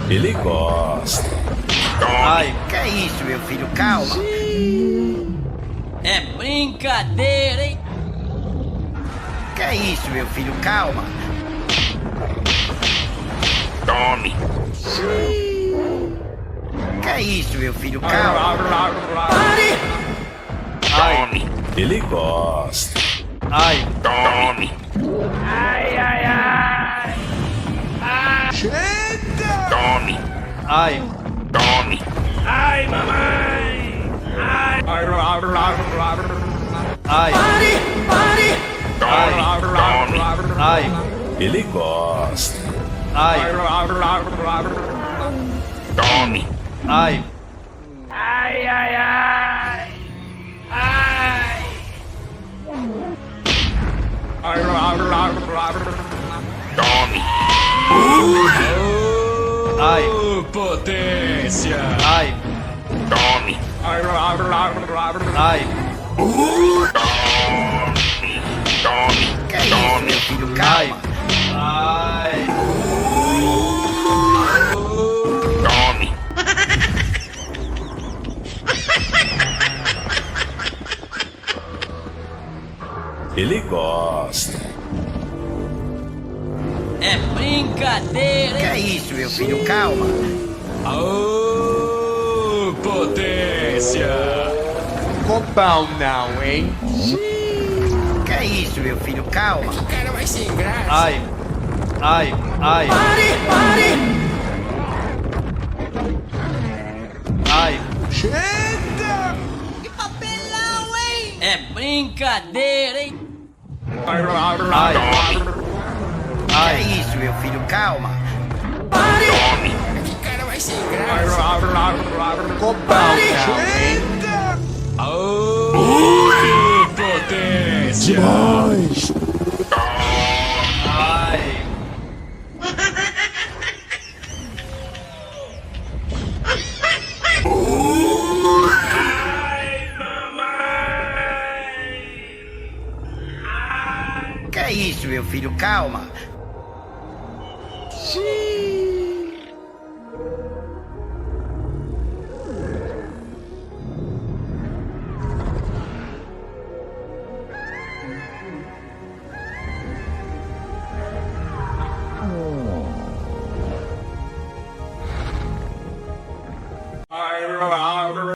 Ele gosta. Ai, Que é isso, meu filho? Calma. É brincadeira, hein? Que é isso, meu filho? Calma. Tome. Que é isso, meu filho? Calma. Tome. Ele gosta. ai, Tome. Tome. ai, Tome. ai, Tome. ai, Ele gosta. ai, Tome. ai, Tome. ai, Potência! ai, Tome. ai, Tome. Que é isso, meu filho? Calma. ai, Tome. Ele gosta. É brincadeira, Que hein? é isso, meu filho? Calma. Aô, potência! Copão não, hein? Que é isso, meu filho? Calma. Cara, vai sem graça! Ai, ai, ai, ai, É brincadeira, hein? ai, Que é ai, isso, meu filho? Calma. Tome. Cara, vai sem graça! copão não, hein? Aô, potência! Ai, Que é isso, meu filho? Calma.